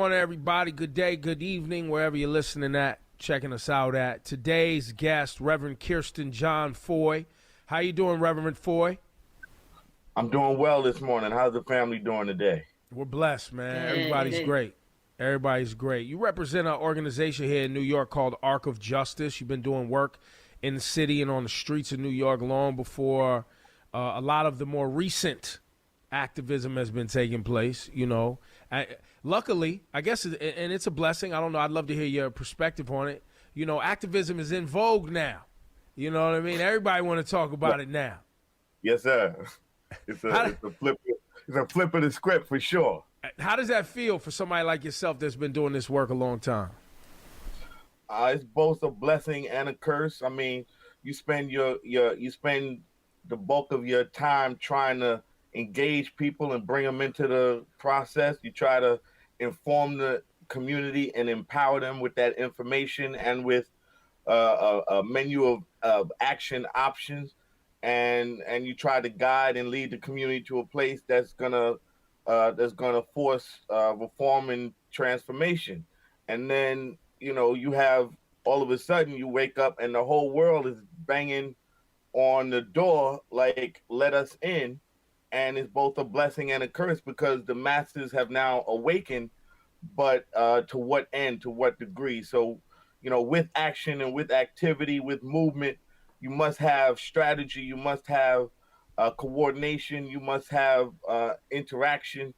Morning, everybody. Good day, good evening, wherever you're listening at, checking us out at. Today's guest, Reverend Kirsten John Foy. How you doing, Reverend Foy? I'm doing well this morning. How's the family doing today? We're blessed, man. Everybody's great. Everybody's great. You represent an organization here in New York called Arc of Justice. You've been doing work in the city and on the streets of New York long before a lot of the more recent activism has been taking place, you know. Luckily, I guess, and it's a blessing. I don't know. I'd love to hear your perspective on it. You know, activism is in vogue now. You know what I mean? Everybody want to talk about it now. Yes, sir. It's a flip. It's a flip of the script for sure. How does that feel for somebody like yourself that's been doing this work a long time? It's both a blessing and a curse. I mean, you spend you spend the bulk of your time trying to engage people and bring them into the process. You try to inform the community and empower them with that information and with a menu of action options, and you try to guide and lead the community to a place that's gonna force reform and transformation. And then you have all of a sudden you wake up and the whole world is banging on the door like, let us in. And it's both a blessing and a curse because the masses have now awakened, but to what end, to what degree? So, with action and with activity, with movement, you must have strategy, you must have coordination, you must have interaction.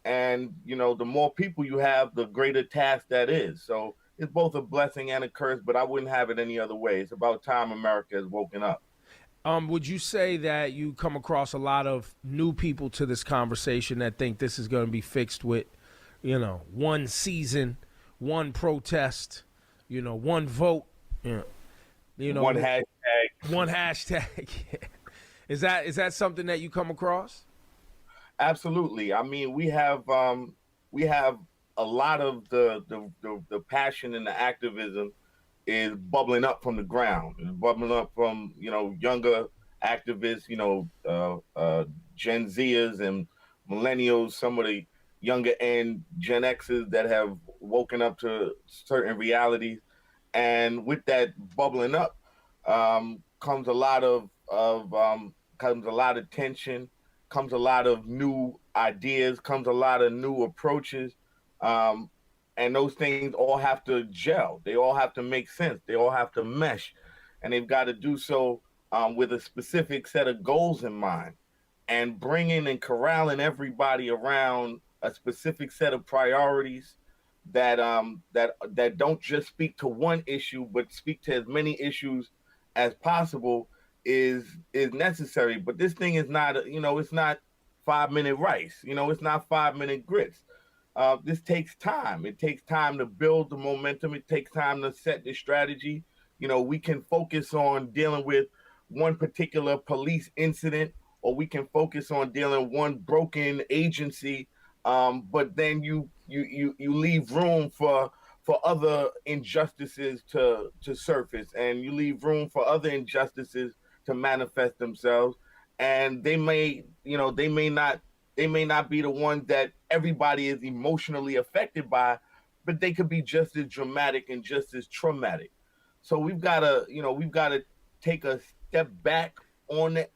And, the more people you have, the greater task that is. So it's both a blessing and a curse, but I wouldn't have it any other way. It's about time America has woken up. Would you say that you come across a lot of new people to this conversation that think this is going to be fixed with, one season, one protest, one vote, one hashtag? One hashtag. Is that something that you come across? Absolutely. I mean, we have a lot of the passion and the activism is bubbling up from the ground. It's bubbling up from, younger activists, Gen Zers and millennials, some of the younger end Gen Xers that have woken up to certain realities. And with that bubbling up comes a lot of tension, comes a lot of new ideas, comes a lot of new approaches. And those things all have to gel. They all have to make sense. They all have to mesh. And they've got to do so with a specific set of goals in mind. And bringing and corralling everybody around a specific set of priorities that don't just speak to one issue, but speak to as many issues as possible is necessary. But this thing is not, it's not 5-minute rice. It's not 5-minute grits. This takes time. It takes time to build the momentum. It takes time to set the strategy. We can focus on dealing with one particular police incident, or we can focus on dealing with one broken agency. But then you leave room for other injustices to surface, and you leave room for other injustices to manifest themselves. And they may not be the ones that everybody is emotionally affected by, but they could be just as dramatic and just as traumatic. So we've got to take a step back on the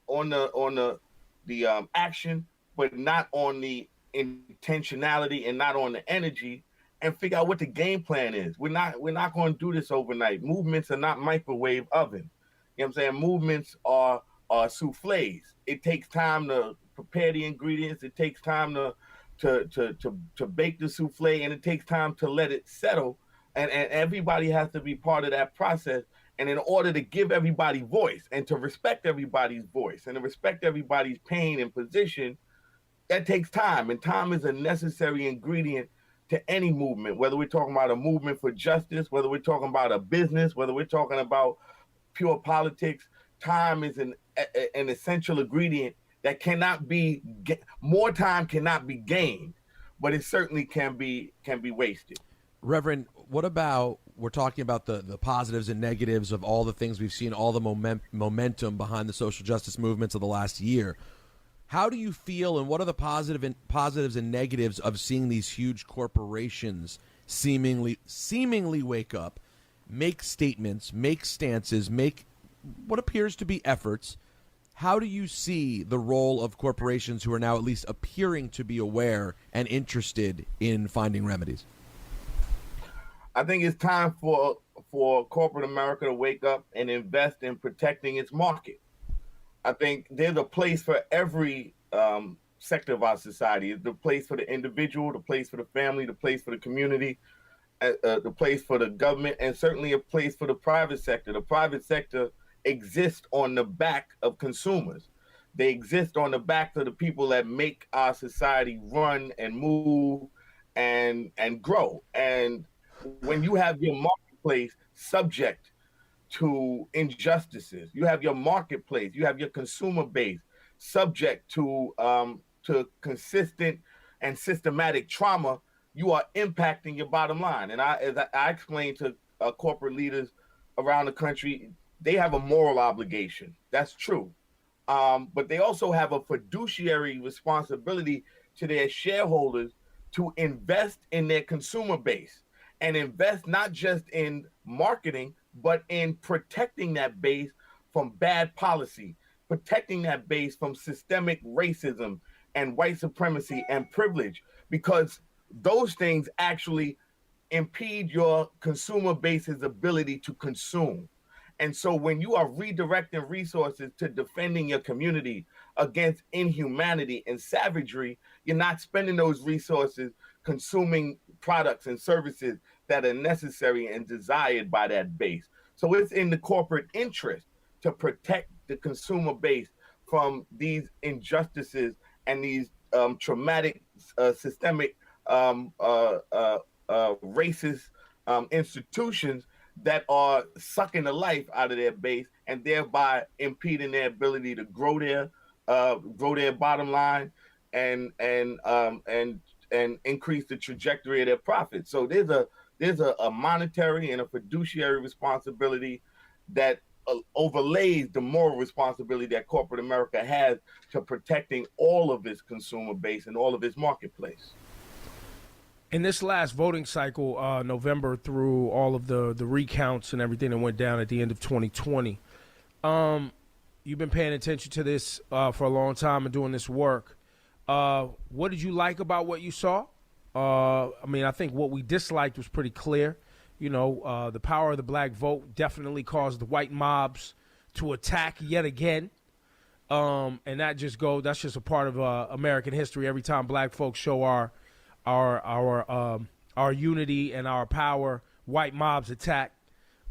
action, but not on the intentionality and not on the energy, and figure out what the game plan is. We're not going to do this overnight. Movements are not microwave ovens. You know what I'm saying? Movements are souffles. It takes time to prepare the ingredients. It takes time to bake the souffle, and it takes time to let it settle. And everybody has to be part of that process. And in order to give everybody voice and to respect everybody's voice and to respect everybody's pain and position, that takes time. And time is a necessary ingredient to any movement, whether we're talking about a movement for justice, whether we're talking about a business, whether we're talking about pure politics. Time is an essential ingredient that cannot be, more time cannot be gained, but it certainly can be wasted. Reverend, what about, we're talking about the positives and negatives of all the things we've seen, all the momentum behind the social justice movements of the last year. How do you feel, and what are the positives and negatives of seeing these huge corporations seemingly wake up, make statements, make stances, make what appears to be efforts? How do you see the role of corporations who are now at least appearing to be aware and interested in finding remedies? I think it's time for corporate America to wake up and invest in protecting its market. I think there's a place for every sector of our society. The place for the individual, the place for the family, the place for the community, the place for the government, and certainly a place for the private sector. The private sector exists on the back of consumers. They exist on the back of the people that make our society run and move and grow. And when you have your marketplace subject to injustices, you have your marketplace, you have your consumer base subject to consistent and systematic trauma, you are impacting your bottom line. And as I explained to corporate leaders around the country, they have a moral obligation. That's true. But they also have a fiduciary responsibility to their shareholders to invest in their consumer base and invest not just in marketing, but in protecting that base from bad policy, protecting that base from systemic racism and white supremacy and privilege, because those things actually impede your consumer base's ability to consume. And so when you are redirecting resources to defending your community against inhumanity and savagery, you're not spending those resources consuming products and services that are necessary and desired by that base. So it's in the corporate interest to protect the consumer base from these injustices and these traumatic, systemic, racist institutions that are sucking the life out of their base and thereby impeding their ability to grow their bottom line and increase the trajectory of their profits. So there's a monetary and a fiduciary responsibility that overlays the moral responsibility that corporate America has to protecting all of its consumer base and all of its marketplace. In this last voting cycle, November through all of the recounts and everything that went down at the end of 2020, you've been paying attention to this for a long time and doing this work. What did you like about what you saw? I think what we disliked was pretty clear. The power of the black vote definitely caused the white mobs to attack yet again. And that's just a part of American history. Every time black folks show our unity and our power, white mobs attack.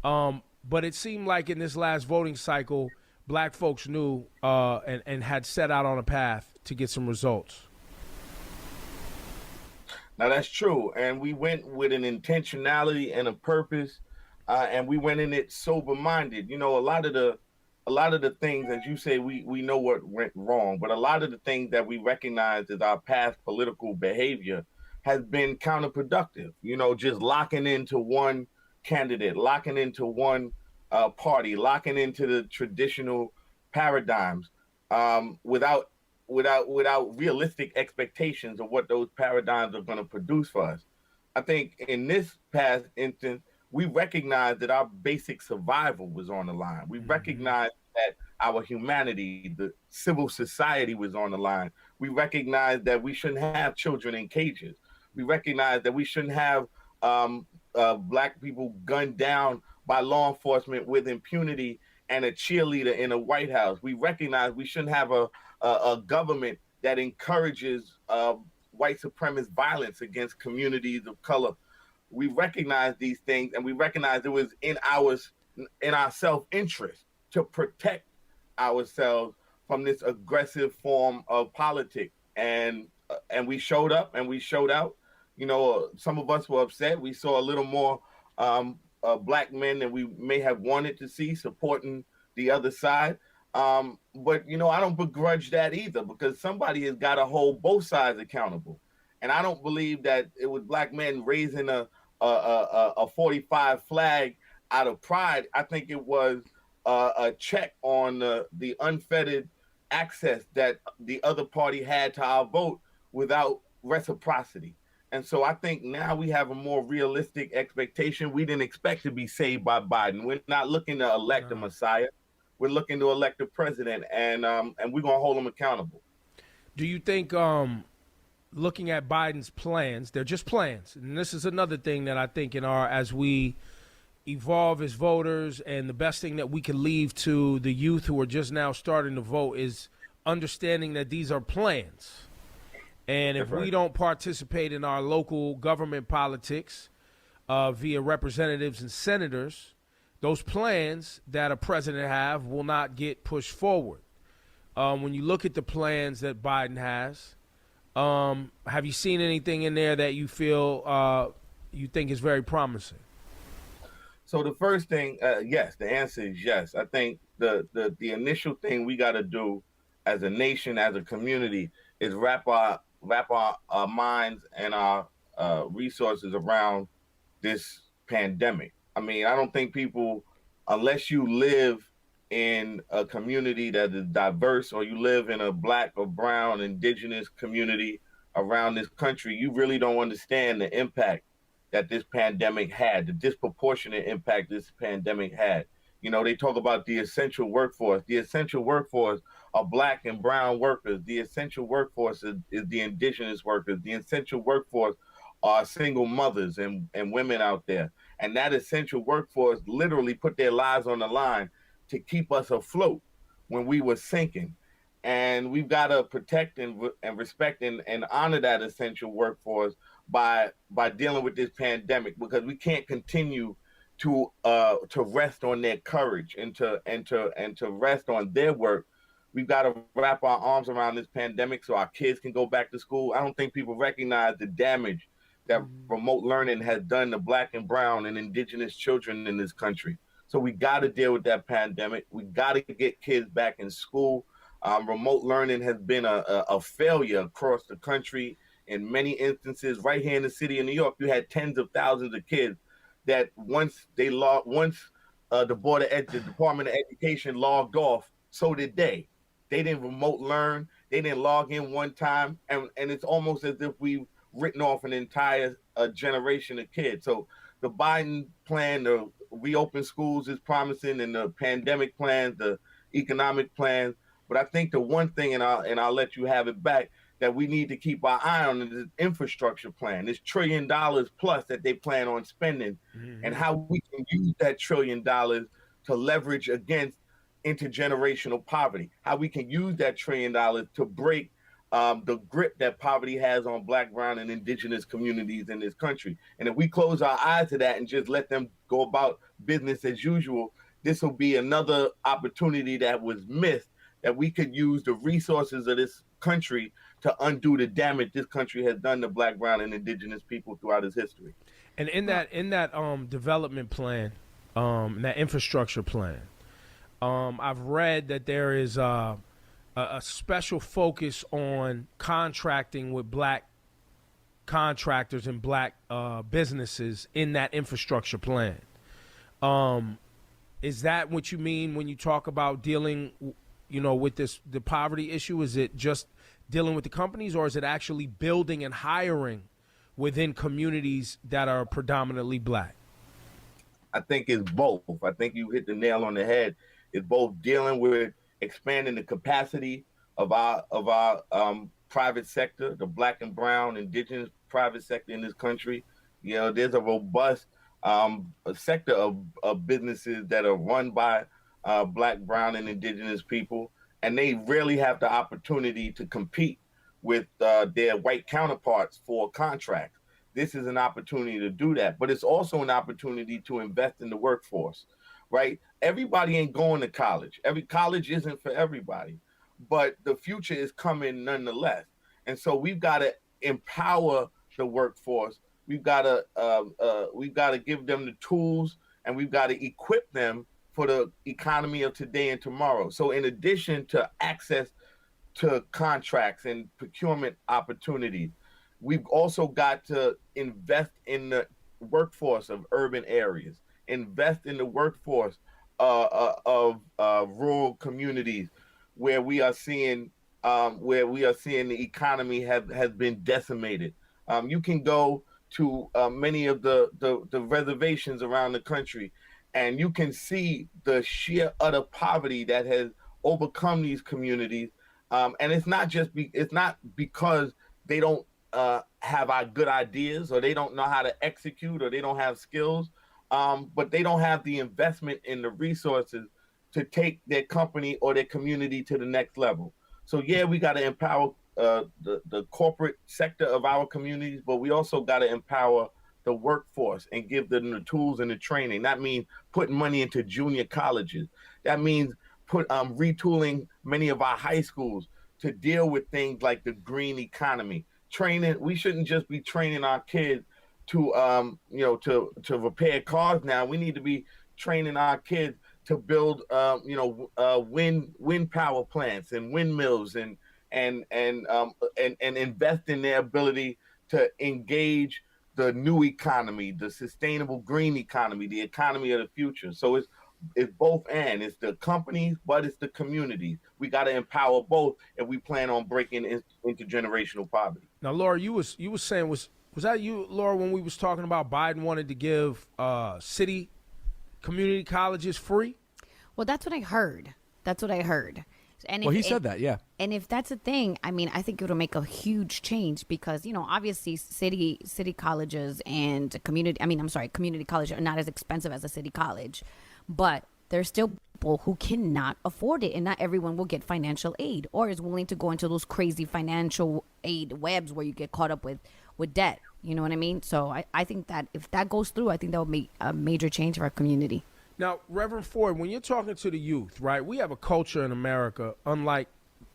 But it seemed like in this last voting cycle, black folks knew and had set out on a path to get some results. Now that's true, and we went with an intentionality and a purpose, and we went in it sober-minded. A lot of the things, as you say, we know what went wrong, but a lot of the things that we recognize as our past political behavior has been counterproductive. Just locking into one candidate, locking into one party, locking into the traditional paradigms without realistic expectations of what those paradigms are going to produce for us. I think in this past instance, we recognized that our basic survival was on the line. We recognized that our humanity, the civil society was on the line. We recognized that we shouldn't have children in cages. We recognized that we shouldn't have black people gunned down by law enforcement with impunity and a cheerleader in a White House. We recognize we shouldn't have a government that encourages white supremacist violence against communities of color. We recognize these things, and we recognize it was in our self-interest to protect ourselves from this aggressive form of politics. And we showed up and we showed out. Some of us were upset. We saw a little more black men than we may have wanted to see supporting the other side. But I don't begrudge that either, because somebody has got to hold both sides accountable. And I don't believe that it was black men raising a 45 flag out of pride. I think it was a check on the unfettered access that the other party had to our vote without reciprocity. And so I think now we have a more realistic expectation. We didn't expect to be saved by Biden. We're not looking to elect a No. messiah. We're looking to elect a president, and we're gonna hold him accountable. Do you think, looking at Biden's plans, they're just plans, and this is another thing that I think in our as we evolve as voters, and the best thing that we can leave to the youth who are just now starting to vote is understanding that these are plans. And if That's right. we don't participate in our local government politics via representatives and senators, those plans that a president have will not get pushed forward. When you look at the plans that Biden has, have you seen anything in there that you feel you think is very promising? So the first thing, yes, the answer is yes. I think the initial thing we got to do as a nation, as a community, is wrap our minds and our resources around this pandemic. I mean, I don't think people, unless you live in a community that is diverse, or you live in a black or brown indigenous community around this country, you really don't understand the impact that this pandemic had, the disproportionate impact this pandemic had. You know, they talk about the essential workforce. The essential workforce are black and brown workers. The essential workforce is the indigenous workers. The essential workforce are single mothers and women out there. And that essential workforce literally put their lives on the line to keep us afloat when we were sinking. And we've got to protect and respect and honor that essential workforce by dealing with this pandemic, because we can't continue to rest on their courage and to rest on their work. We've got to wrap our arms around this pandemic so our kids can go back to school. I don't think people recognize the damage that remote learning has done to black and brown and indigenous children in this country. So we got to deal with that pandemic. We got to get kids back in school. Remote learning has been a failure across the country in many instances. Right here in the city of New York, you had tens of thousands of kids that once the Department of Education logged off, so did they. They didn't remote learn. They didn't log in one time, and it's almost as if we've written off an entire generation of kids. So the Biden plan to reopen schools is promising, and the pandemic plans, the economic plans. But I think the one thing, and I'll let you have it back, that we need to keep our eye on is this infrastructure plan, this $1 trillion plus that they plan on spending, and how we can use that $1 trillion to leverage against intergenerational poverty, how we can use that $1 trillion to break the grip that poverty has on black, brown, and indigenous communities in this country. And if we close our eyes to that and just let them go about business as usual, this will be another opportunity that was missed, that we could use the resources of this country to undo the damage this country has done to black, brown, and indigenous people throughout its history. And in that development plan, that infrastructure plan, I've read that there is a special focus on contracting with black contractors and black businesses in that infrastructure plan. Is that what you mean when you talk about dealing, with the poverty issue? Is it just dealing with the companies, or is it actually building and hiring within communities that are predominantly black? I think it's both. I think you hit the nail on the head. It's both dealing with expanding the capacity of our private sector, the black and brown indigenous private sector in this country. There's a robust sector of businesses that are run by black, brown, and indigenous people, and they rarely have the opportunity to compete with their white counterparts for contracts. This is an opportunity to do that, but it's also an opportunity to invest in the workforce, right? Everybody ain't going to college. Every college isn't for everybody, but the future is coming nonetheless. And so we've got to empower the workforce. We've got to give them the tools, and we've got to equip them for the economy of today and tomorrow. So in addition to access to contracts and procurement opportunities, we've also got to invest in the workforce of urban areas, invest in the workforce of rural communities, where we are seeing the economy has been decimated. You can go to many of the reservations around the country, and you can see the sheer utter poverty that has overcome these communities. And it's not because they don't have good ideas, or they don't know how to execute, or they don't have skills, but they don't have the investment in the resources to take their company or their community to the next level. So yeah, we got to empower the corporate sector of our communities, but we also got to empower the workforce and give them the tools and the training. That means putting money into junior colleges. That means retooling many of our high schools to deal with things like the green economy. Training, we shouldn't just be training our kids to to repair cars. Now we need to be training our kids to build wind power plants and windmills, and invest in their ability to engage the new economy, the sustainable green economy, the economy of the future. So it's both, and it's the companies, but it's the communities. We got to empower both if we plan on breaking intergenerational poverty. Now, Laura, you was saying, was that you, Laura, when we was talking about Biden wanted to give city community colleges free? Well, that's what I heard. And Well, he said that, yeah. And if that's a thing, I mean, I think it'll make a huge change because, obviously city colleges and community college are not as expensive as a city college, but there's still people who cannot afford it, and not everyone will get financial aid or is willing to go into those crazy financial aid webs where you get caught up with debt. You know what I mean? So I think that if that goes through, I think that will make a major change for our community. Now, Reverend Ford, when you're talking to the youth, right, we have a culture in America, unlike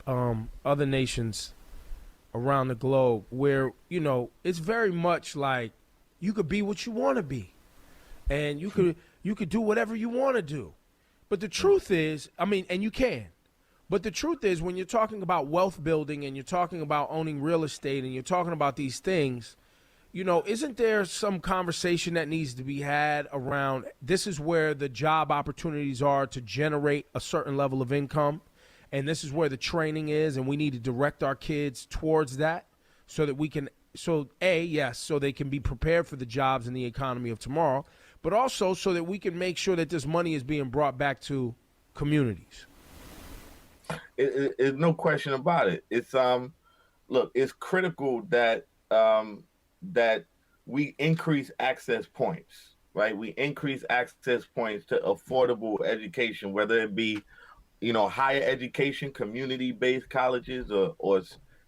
other nations around the globe, where, it's very much like you could be what you want to be, and you could do whatever you want to do. But the truth is, and you can. But the truth is, when you're talking about wealth building and you're talking about owning real estate and you're talking about these things, isn't there some conversation that needs to be had around this is where the job opportunities are to generate a certain level of income, and this is where the training is, and we need to direct our kids towards that so that so they can be prepared for the jobs and the economy of tomorrow, but also so that we can make sure that this money is being brought back to communities. It's no question about it. It's look, it's critical that that we increase access points, right? We increase access points to affordable education, whether it be, higher education, community-based colleges, or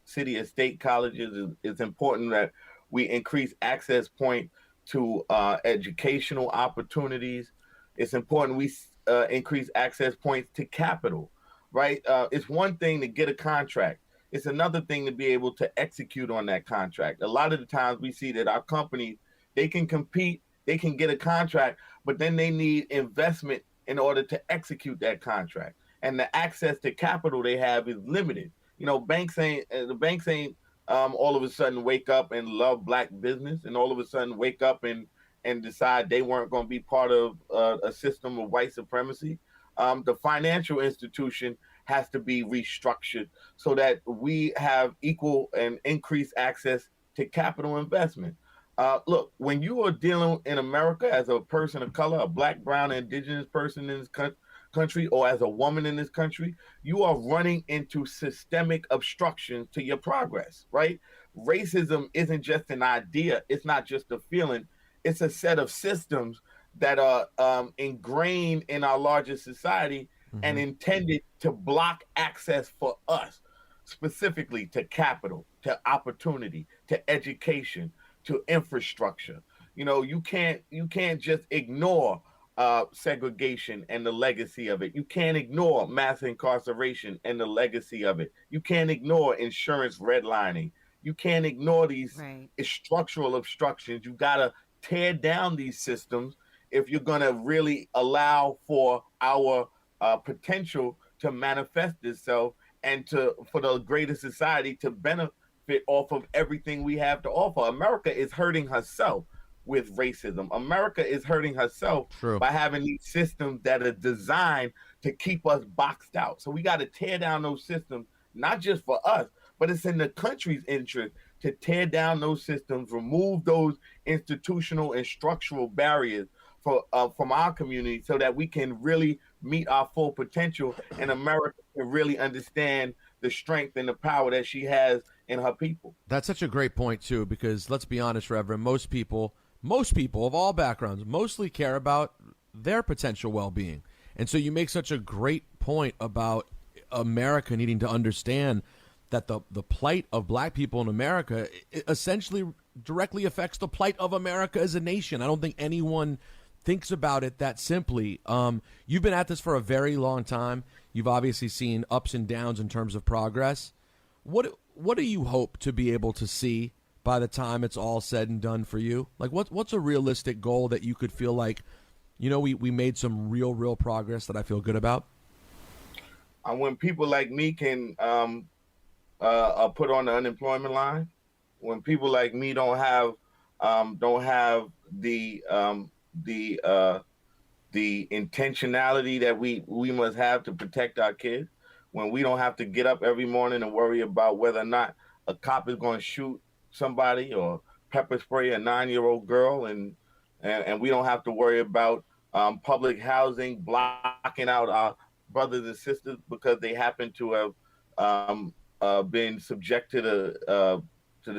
city and state colleges. It's important that we increase access point to educational opportunities. It's important we increase access points to capital, right? It's one thing to get a contract. It's another thing to be able to execute on that contract. A lot of the times we see that our companies, they can compete, they can get a contract, but then they need investment in order to execute that contract. And the access to capital they have is limited. The banks ain't all of a sudden wake up and love black business, and all of a sudden wake up and decide they weren't going to be part of a system of white supremacy. The financial institution has to be restructured so that we have equal and increased access to capital investment. Look, when you are dealing in America as a person of color, a black, brown, indigenous person in this country, or as a woman in this country, you are running into systemic obstructions to your progress, right? Racism isn't just an idea. It's not just a feeling. It's a set of systems that are ingrained in our larger society and intended to block access for us, specifically to capital, to opportunity, to education, to infrastructure. You can't just ignore segregation and the legacy of it. You can't ignore mass incarceration and the legacy of it. You can't ignore insurance redlining. You can't ignore these structural obstructions. You gotta tear down these systems if you're gonna really allow for our potential to manifest itself and for the greater society to benefit off of everything we have to offer. America is hurting herself with racism. America is hurting herself True. by having these systems that are designed to keep us boxed out. So we got to tear down those systems, not just for us, but it's in the country's interest to tear down those systems, remove those institutional and structural barriers for from our community, so that we can really meet our full potential, and America can really understand the strength and the power that she has in her people. That's such a great point too, because let's be honest, Reverend, most people of all backgrounds mostly care about their potential well-being. And so you make such a great point about America needing to understand that the plight of black people in America essentially directly affects the plight of America as a nation. I don't think anyone thinks about it that simply. You've been at this for a very long time. You've obviously seen ups and downs in terms of progress. What do you hope to be able to see by the time it's all said and done for you? Like, what's a realistic goal that you could feel like, we made some real progress that I feel good about? When people like me can put on the unemployment line, when people like me don't have the intentionality that we must have to protect our kids, when we don't have to get up every morning and worry about whether or not a cop is going to shoot somebody or pepper spray a 9-year-old girl, and we don't have to worry about public housing blocking out our brothers and sisters because they happen to have been subject to the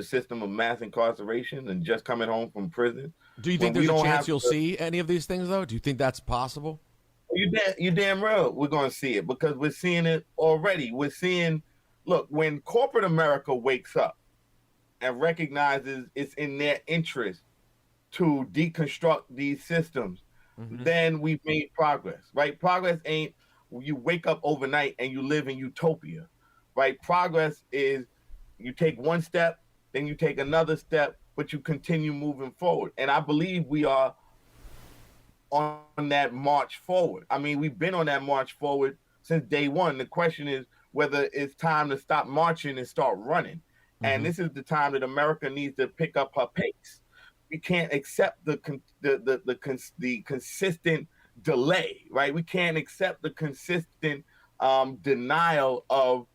system of mass incarceration and just coming home from prison. Do you think there's a chance you'll see any of these things, though? Do you think that's possible? You're damn real. We're going to see it because we're seeing it already. Look, when corporate America wakes up and recognizes it's in their interest to deconstruct these systems, then we've made progress, right? Progress ain't you wake up overnight and you live in utopia, right? Progress is you take one step, then you take another step, but you continue moving forward. And I believe we are on that march forward. I mean, we've been on that march forward since day one. The question is whether it's time to stop marching and start running. And this is the time that America needs to pick up her pace. We can't accept the consistent delay, right? We can't accept the consistent denial of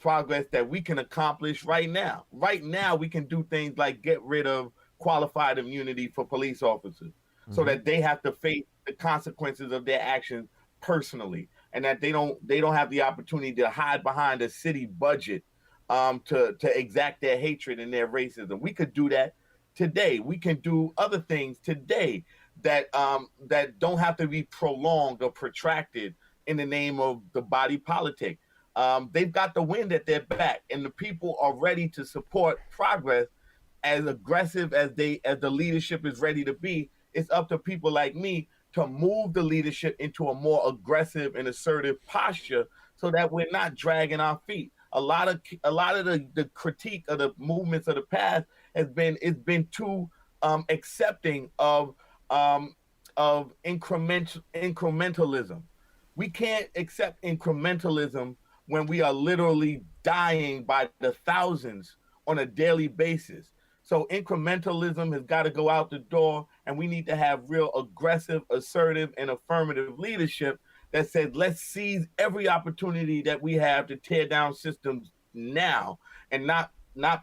progress that we can accomplish right now. Right now, we can do things like get rid of qualified immunity for police officers so that they have to face the consequences of their actions personally, and that they don't have the opportunity to hide behind a city budget to exact their hatred and their racism. We could do that today. We can do other things today that don't have to be prolonged or protracted in the name of the body politic. They've got the wind at their back, and the people are ready to support progress as aggressive as the leadership is ready to be. It's up to people like me to move the leadership into a more aggressive and assertive posture so that we're not dragging our feet. A lot of the critique of the movements of the past has been too accepting of incrementalism. We can't accept incrementalism when we are literally dying by the thousands on a daily basis. So incrementalism has got to go out the door, and we need to have real aggressive, assertive, and affirmative leadership that says, let's seize every opportunity that we have to tear down systems now and not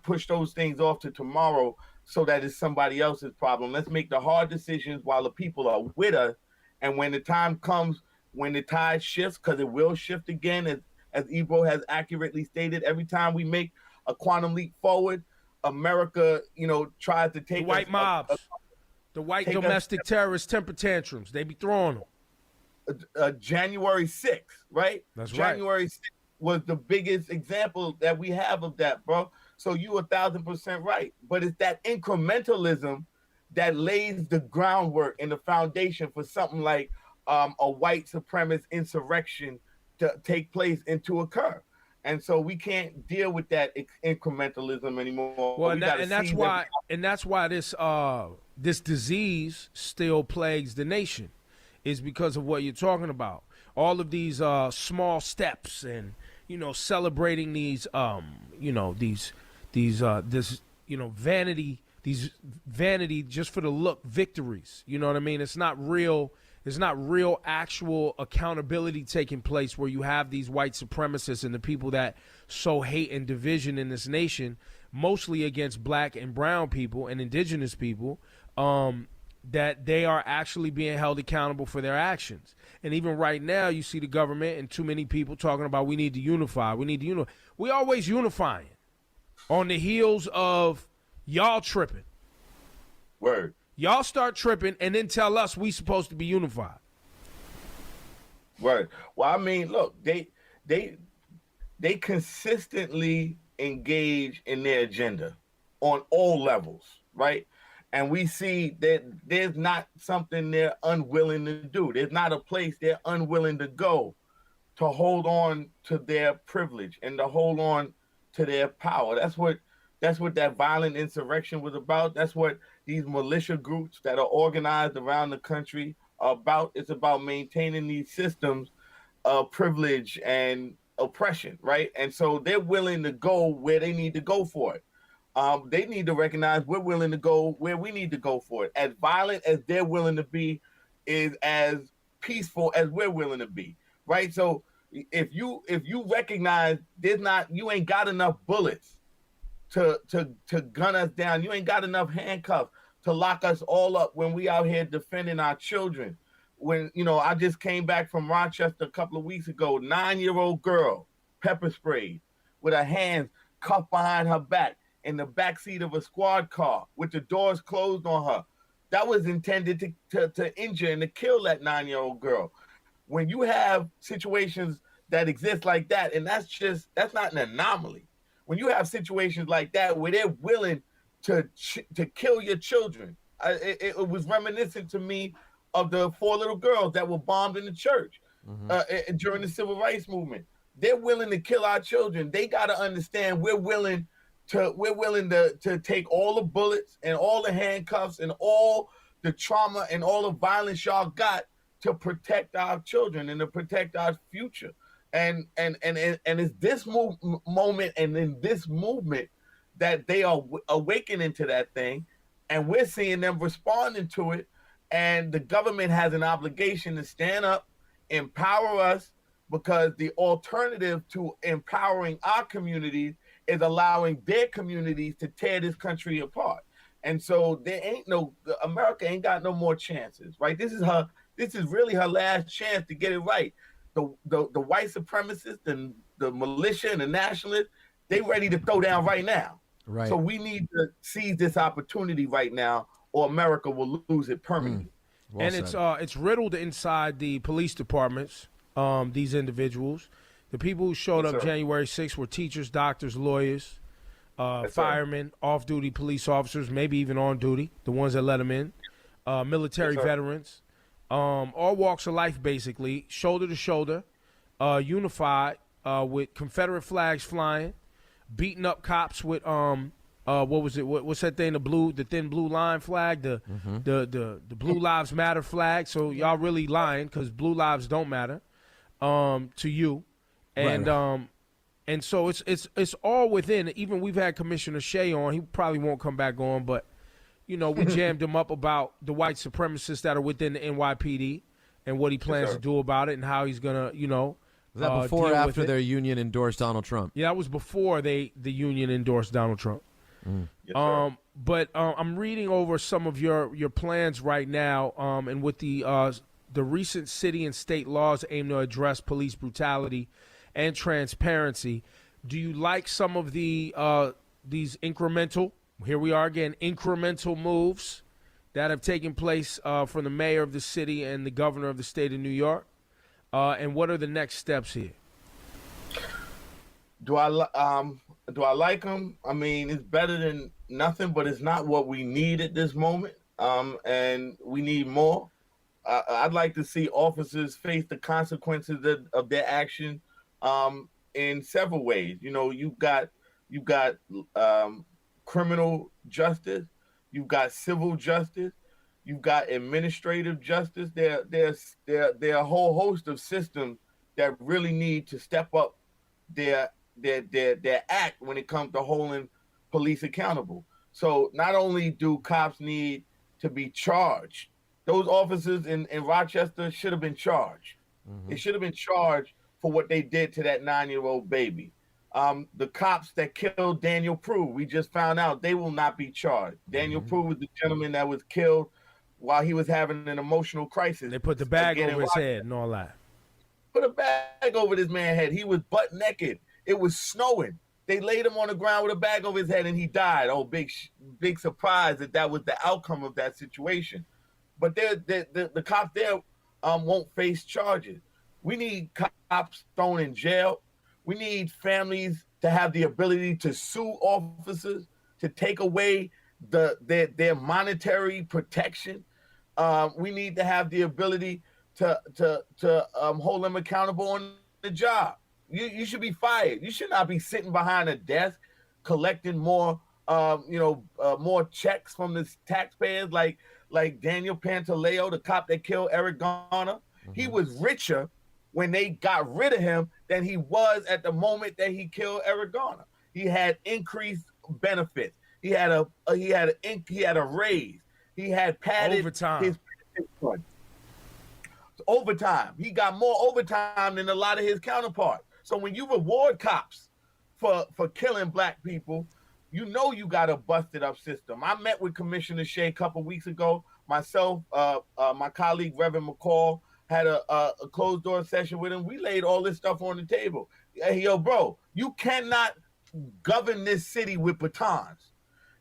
push those things off to tomorrow so that it's somebody else's problem. Let's make the hard decisions while the people are with us. And when the time comes, when the tide shifts, because it will shift again, as Ebro has accurately stated, every time we make a quantum leap forward, America, tries to take the white mobs, the white domestic terrorist temper tantrums. They be throwing them. January 6th, right? That's January 6th was the biggest example that we have of that, bro. So you 1,000% right. But it's that incrementalism that lays the groundwork and the foundation for something like a white supremacist insurrection to take place and to occur. And so we can't deal with that incrementalism anymore. Well, that's why this disease still plagues the nation, is because of what you're talking about. All of these small steps, and celebrating these vanity vanity just for the look victories. You know what I mean? It's not real. There's not real actual accountability taking place where you have these white supremacists and the people that sow hate and division in this nation, mostly against black and brown people and indigenous people, that they are actually being held accountable for their actions. And even right now, you see the government and too many people talking about we need to unify. We need to unify. We always unifying on the heels of y'all tripping. Word. Y'all start tripping and then tell us we supposed to be unified. Word. Well, I mean, look, they consistently engage in their agenda on all levels, right? And we see that there's not something they're unwilling to do. There's not a place they're unwilling to go to hold on to their privilege and to hold on to their power. That's what that violent insurrection was about. That's what these militia groups that are organized around the country are about. It's about maintaining these systems of privilege and oppression, right? And so they're willing to go where they need to go for it. They need to recognize we're willing to go where we need to go for it. As violent as they're willing to be is as peaceful as we're willing to be, right? So if you recognize you ain't got enough bullets to gun us down, you ain't got enough handcuffs to lock us all up when we out here defending our children. When, I just came back from Rochester a couple of weeks ago, 9-year-old girl, pepper sprayed with her hands cuffed behind her back in the backseat of a squad car with the doors closed on her. That was intended to injure and to kill that 9-year-old girl. When you have situations that exist like that, and that's not an anomaly. When you have situations like that where they're willing to kill your children, it was reminiscent to me of the 4 little girls that were bombed in the church during the civil rights movement. They're willing to kill our children. They got to understand we're willing to take all the bullets and all the handcuffs and all the trauma and all the violence y'all got to protect our children and to protect our future. And it's this moment and in this movement that they are awakening to that thing, and we're seeing them responding to it. And the government has an obligation to stand up, empower us, because the alternative to empowering our communities is allowing their communities to tear this country apart. And so America ain't got no more chances, right? This is really her last chance to get it right. The white supremacists and the militia and the nationalists, they ready to throw down right now. Right. So we need to seize this opportunity right now, or America will lose it permanently. Well And said. it's riddled inside the police departments. These individuals, the people who showed up January 6th were teachers, doctors, lawyers, firemen, off-duty police officers, maybe even on duty, the ones that let them in, military veterans, all walks of life basically, shoulder to shoulder, unified with Confederate flags flying, beating up cops with what was it? What's that thing? The thin blue line flag, the Blue Lives Matter flag. So y'all really lying because blue lives don't matter to you, and Right. And so it's all within. Even we've had Commissioner Shea on. He probably won't come back on, but we jammed him up about the white supremacists that are within the NYPD and what he plans to do about it and how he's gonna Was that before or deal after with their it. union endorsed Donald Trump? Yeah, that was before the union endorsed Donald Trump. Yes, sir. But I'm reading over some of your plans right now, and with the recent city and state laws aim to address police brutality and transparency. Do you like some of these incremental? Here we are again, incremental moves that have taken place from the mayor of the city and the governor of the state of New York. And what are the next steps here? Do I like them? I mean, it's better than nothing, but it's not what we need at this moment. And we need more. I'd like to see officers face the consequences of their action in several ways. You've got criminal justice, you've got civil justice, you've got administrative justice. There are a whole host of systems that really need to step up their act when it comes to holding police accountable. So not only do cops need to be charged, those officers in Rochester should have been charged. They should have been charged for what they did to that 9-year-old baby. The cops that killed Daniel Prue, we just found out they will not be charged. Daniel Prue was the gentleman that was killed while he was having an emotional crisis. They put the bag again over his head and all that. Put a bag over this man's head. He was butt naked. It was snowing. They laid him on the ground with a bag over his head and he died. Oh, big surprise that was the outcome of that situation. But the cops there won't face charges. We need cops thrown in jail. We need families to have the ability to sue officers, to take away their monetary protection. We need to have the ability to hold them accountable on the job. You should be fired. You should not be sitting behind a desk collecting more more checks from the taxpayers like Daniel Pantaleo, the cop that killed Eric Garner. He was richer when they got rid of him than he was at the moment that he killed Eric Garner. He had increased benefits. He had a raise. He had padded overtime. His fund. Overtime. He got more overtime than a lot of his counterparts. So when you reward cops for killing black people, you know you got a busted up system. I met with Commissioner Shea a couple weeks ago. Myself, my colleague Reverend McCall had a closed door session with him. We laid all this stuff on the table. Hey, yo, bro, you cannot govern this city with batons.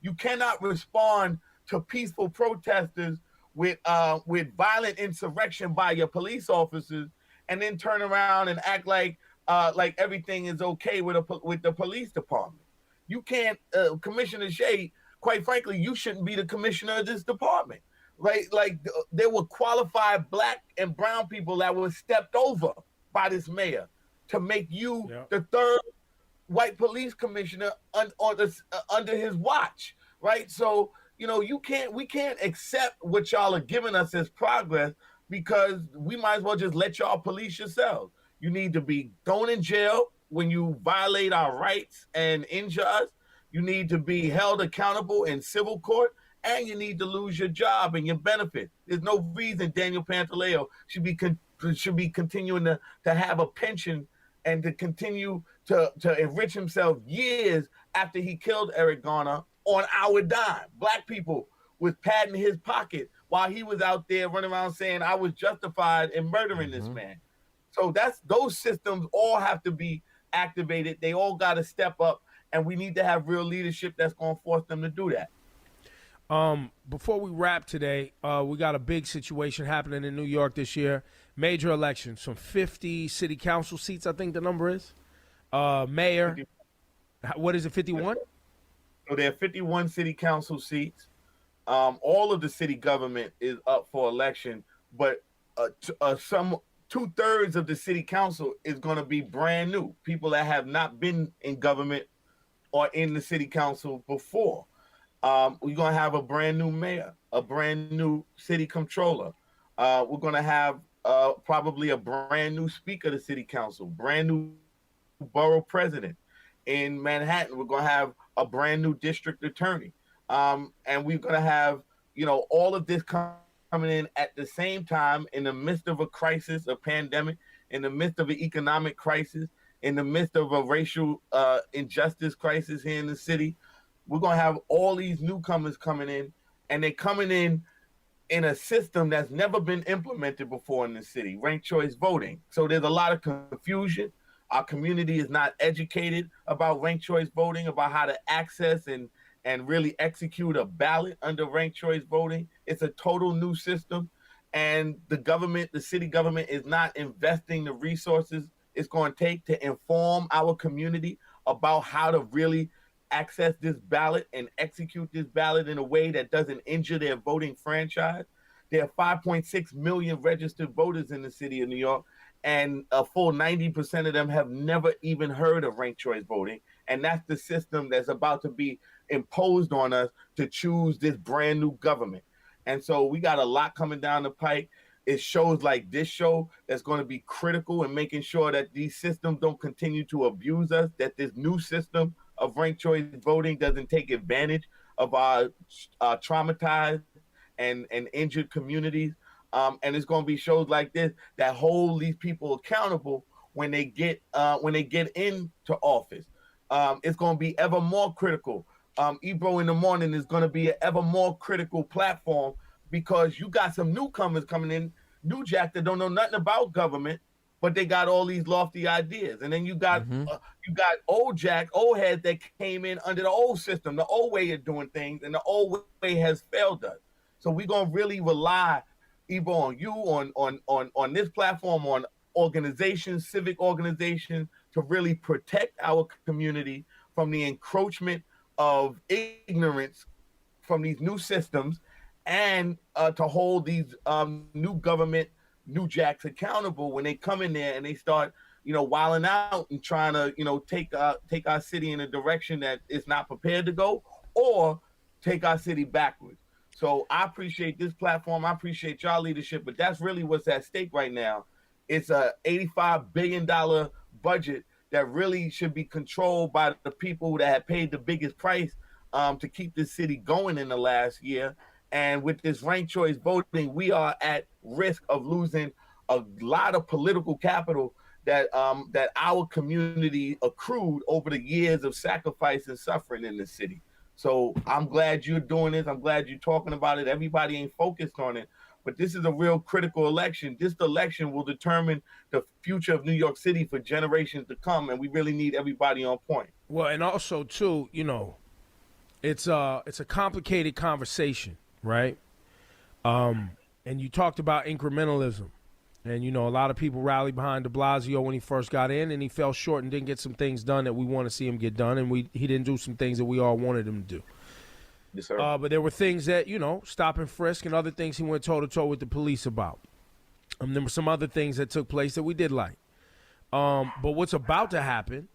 You cannot respond to peaceful protesters with violent insurrection by your police officers, and then turn around and act like everything is okay with the police department. You can't, Commissioner Shea. Quite frankly, you shouldn't be the commissioner of this department. Right? Like there were qualified black and brown people that were stepped over by this mayor to make you the third white police commissioner under his watch. Right? So we can't accept what y'all are giving us as progress, because we might as well just let y'all police yourselves. You need to be thrown in jail when you violate our rights and injure us. You need to be held accountable in civil court, and you need to lose your job and your benefits. There's no reason Daniel Pantaleo should be continuing to have a pension and to continue to enrich himself years after he killed Eric Garner on our dime. Black people was padding his pocket while he was out there running around saying I was justified in murdering this man. So those systems all have to be activated. They all got to step up, and we need to have real leadership that's going to force them to do that. Before we wrap today, we got a big situation happening in New York this year. Major election, some 50 city council seats, I think the number is. Mayor, what is it, 51? So there are 51 city council seats. All of the city government is up for election, but some 2/3 of the city council is going to be brand new, people that have not been in government or in the city council before. We're going to have a brand new mayor, a brand new city controller. We're going to have probably a brand new speaker of the city council, brand new borough president. In Manhattan, we're going to have a brand new district attorney. And we're going to have, all of this coming in at the same time in the midst of a crisis, a pandemic, in the midst of an economic crisis, in the midst of a racial injustice crisis here in the city. We're going to have all these newcomers coming in, and they're coming in a system that's never been implemented before in the city, ranked choice voting. So there's a lot of confusion. Our community is not educated about ranked choice voting, about how to access and really execute a ballot under ranked choice voting. It's a total new system, and the city government is not investing the resources it's going to take to inform our community about how to really access this ballot and execute this ballot in a way that doesn't injure their voting franchise. There are 5.6 million registered voters in the city of New York, and a full 90% of them have never even heard of ranked choice voting. And that's the system that's about to be imposed on us to choose this brand new government. And so we got a lot coming down the pike. It shows like this show that's going to be critical in making sure that these systems don't continue to abuse us, that this new system of ranked choice voting doesn't take advantage of our traumatized and injured communities. And it's going to be shows like this that hold these people accountable when they get into office. It's going to be ever more critical. Ebro in the Morning is going to be an ever more critical platform because you got some newcomers coming in, new jack that don't know nothing about government, but they got all these lofty ideas. And then you got old jack, old heads that came in under the old system, the old way of doing things, and the old way has failed us. So we're gonna really rely, Ebro, on you, on this platform, on organizations, civic organizations, to really protect our community from the encroachment of ignorance from these new systems, and to hold these new government, new jacks accountable when they come in there and they start, wilding out and trying to, take our city in a direction that it's not prepared to go, or take our city backwards. So I appreciate this platform. I appreciate y'all leadership, but that's really what's at stake right now. It's a $85 billion budget that really should be controlled by the people that have paid the biggest price to keep this city going in the last year. And with this ranked choice voting, we are at risk of losing a lot of political capital that our community accrued over the years of sacrifice and suffering in the city. So I'm glad you're doing this. I'm glad you're talking about it. Everybody ain't focused on it, but this is a real critical election. This election will determine the future of New York City for generations to come, and we really need everybody on point. Well, and also too, it's a complicated conversation, right? And you talked about incrementalism, and a lot of people rallied behind de Blasio when he first got in, and he fell short and didn't get some things done that we want to see him get done, and he didn't do some things that we all wanted him to do. Yes, sir. But there were things that, stop and frisk, and other things he went toe-to-toe with the police about. There were some other things that took place that we did like. But what's about to happen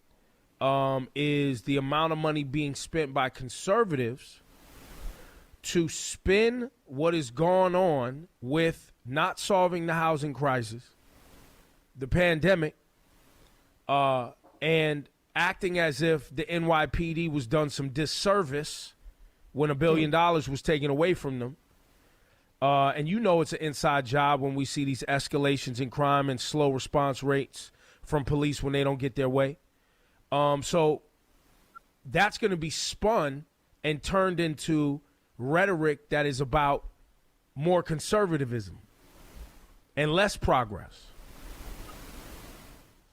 is the amount of money being spent by conservatives to spin what is going on with not solving the housing crisis, the pandemic, and acting as if the NYPD was done some disservice when $1 billion was taken away from them. And it's an inside job when we see these escalations in crime and slow response rates from police when they don't get their way. So that's going to be spun and turned into rhetoric that is about more conservatism and less progress.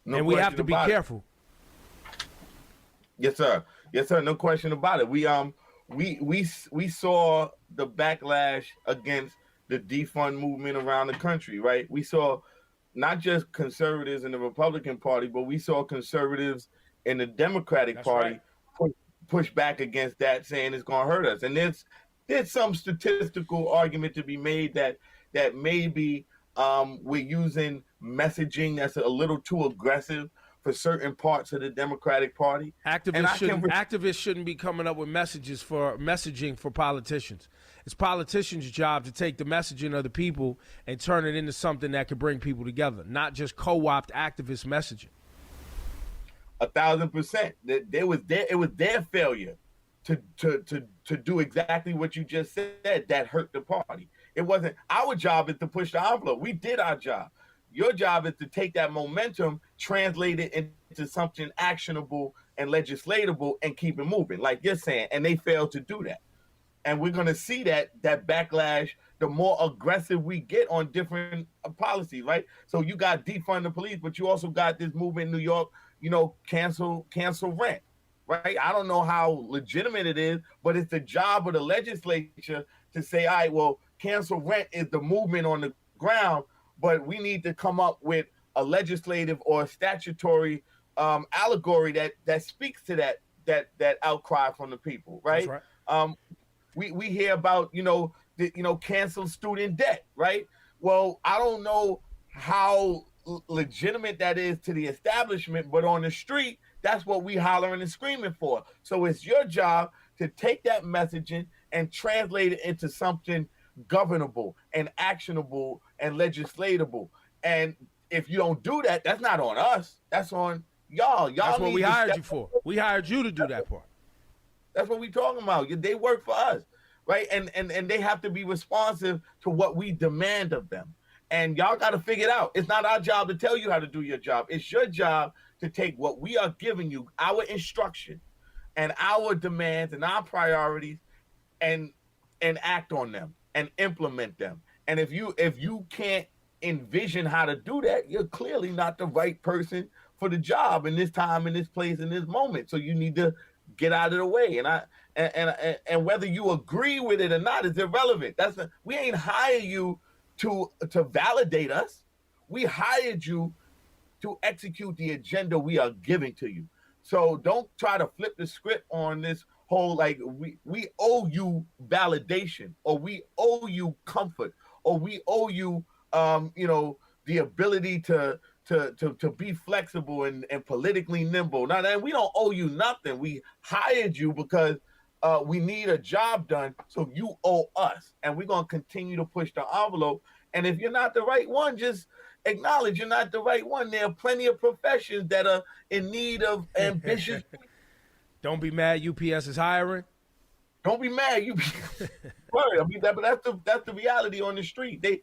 And we have to be careful. Yes, sir. Yes, sir. No question about it. We saw the backlash against the defund movement around the country, right? We saw not just conservatives in the Republican Party, but we saw conservatives in the Democratic Party push back against that, saying it's going to hurt us. And there's some statistical argument to be made that maybe we're using messaging that's a little too aggressive for certain parts of the Democratic Party. Activists shouldn't be coming up with messaging for politicians. It's politicians' job to take the messaging of the people and turn it into something that could bring people together, not just co-opt activist messaging. 1,000%. It was their failure to do exactly what you just said that hurt the party. It wasn't our job is to push the envelope. We did our job. Your job is to take that momentum, translate it into something actionable and legislatable, and keep it moving, like you're saying. And they failed to do that. And we're going to see that backlash the more aggressive we get on different policies, right? So you got defund the police, but you also got this movement in New York, cancel rent, right? I don't know how legitimate it is, but it's the job of the legislature to say, all right, well, cancel rent is the movement on the ground, but we need to come up with a legislative or a statutory allegory that speaks to that outcry from the people, right? That's right. We hear about cancel student debt, right? Well, I don't know how legitimate that is to the establishment, but on the street, that's what we hollering and screaming for. So it's your job to take that messaging and translate it into something governable and actionable and legislatable. And if you don't do that, that's not on us. That's on y'all. That's what we hired you for. We hired you to do that part. That's what we talking about. They work for us, right? And they have to be responsive to what we demand of them. And y'all got to figure it out. It's not our job to tell you how to do your job. It's your job to take what we are giving you, our instruction, and our demands and our priorities, and act on them and implement them. And if you can't envision how to do that, you're clearly not the right person for the job in this time, in this place, in this moment. So you need to get out of the way. And whether you agree with it or not is irrelevant. We ain't hire you to validate us. We hired you to execute the agenda we are giving to you. So don't try to flip the script on this whole, like, we owe you validation, or we owe you comfort, or we owe you the ability to be flexible and politically nimble. Now, we don't owe you nothing. We hired you because we need a job done, so you owe us, and we're going to continue to push the envelope. And if you're not the right one, just acknowledge you're not the right one. There are plenty of professions that are in need of ambitious. Don't be mad UPS is hiring. Don't be mad. I mean, but that's the reality on the street. They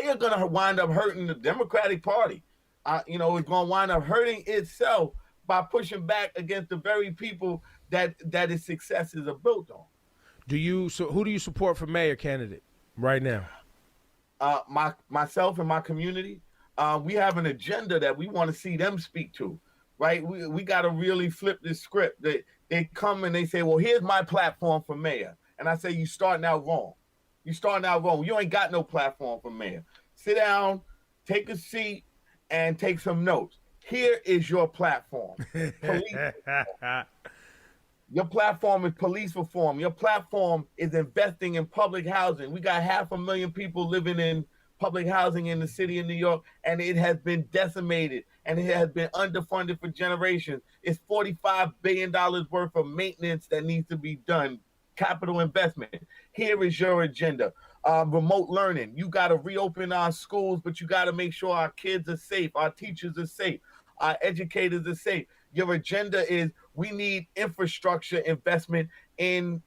are going to wind up hurting the Democratic Party. It's going to wind up hurting itself by pushing back against the very people that its successes are built on. Who do you support for mayor candidate right now? Myself and my community. We have an agenda that we want to see them speak to, right? We got to really flip this script. They come and they say, well, here's my platform for mayor. And I say, you starting out wrong. You ain't got no platform for mayor. Sit down, take a seat, and take some notes. Here is your platform. Your platform is police reform. Your platform is investing in public housing. We got 500,000 people living in public housing in the city of New York, and it has been decimated, and it has been underfunded for generations. It's $45 billion worth of maintenance that needs to be done, capital investment. Here is your agenda. Remote learning. You got to reopen our schools, but you got to make sure our kids are safe, our teachers are safe, our educators are safe. Your agenda is we need infrastructure investment in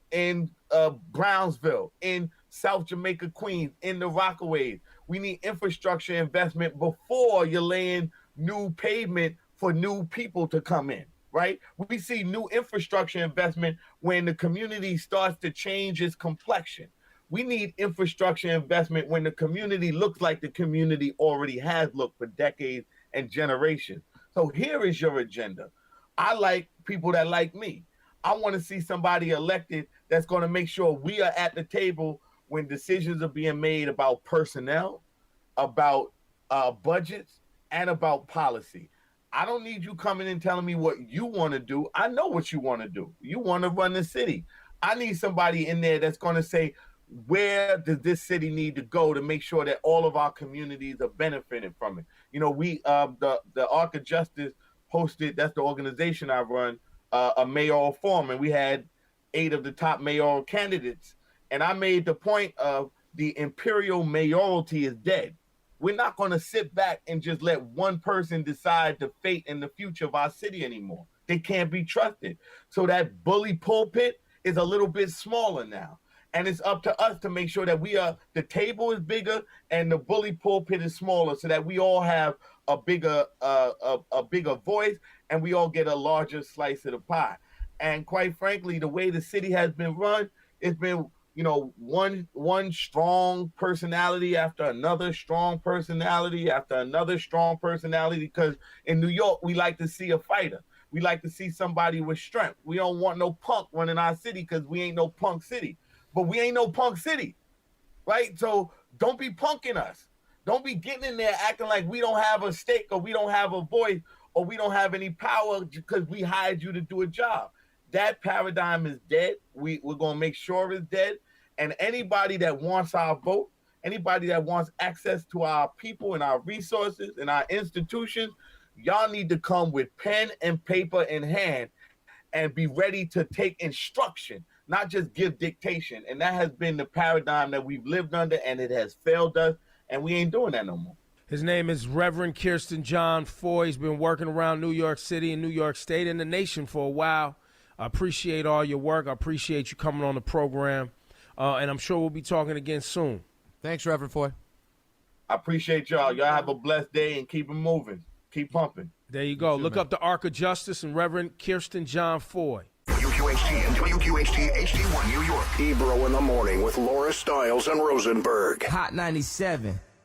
Brownsville, in South Jamaica, Queens, in the Rockaways. We need infrastructure investment before you're laying new pavement for new people to come in, right? We see new infrastructure investment when the community starts to change its complexion. We need infrastructure investment when the community looks like the community already has looked for decades and generations. So here is your agenda. I like people that like me. I want to see somebody elected that's going to make sure we are at the table when decisions are being made about personnel, about budgets, and about policy. I don't need you coming in telling me what you want to do. I know what you want to do. You want to run the city. I need somebody in there that's going to say, where does this city need to go to make sure that all of our communities are benefiting from it? We the Arc of Justice hosted, that's the organization I run, a mayoral forum, and we had 8 of the top mayoral candidates. And I made the point of the imperial mayoralty is dead. We're not going to sit back and just let one person decide the fate and the future of our city anymore. They can't be trusted. So that bully pulpit is a little bit smaller now. And it's up to us to make sure that the table is bigger and the bully pulpit is smaller, so that we all have a bigger voice and we all get a larger slice of the pie. And quite frankly, the way the city has been run, it's been, one strong personality after another strong personality after another strong personality, because in New York, we like to see a fighter. We like to see somebody with strength. We don't want no punk running our city because we ain't no punk city. But we ain't no punk city, right? So don't be punking us. Don't be getting in there acting like we don't have a stake, or we don't have a voice, or we don't have any power because we hired you to do a job. That paradigm is dead. We're going to make sure it's dead. And anybody that wants our vote, anybody that wants access to our people and our resources and our institutions, y'all need to come with pen and paper in hand and be ready to take instruction, not just give dictation. And that has been the paradigm that we've lived under, and it has failed us, and we ain't doing that no more. His name is Reverend Kirsten John Foy. He's been working around New York City and New York State and the nation for a while. I appreciate all your work. I appreciate you coming on the program. And I'm sure we'll be talking again soon. Thanks, Reverend Foy. I appreciate y'all. Y'all have a blessed day and keep it moving. Keep pumping. There you go. too, Look man. up the Ark of Justice and Reverend Kirsten John Foy. WQHT and WQHT HD1 New York. Ebro in the morning with Laura Stiles and Rosenberg. Hot 97.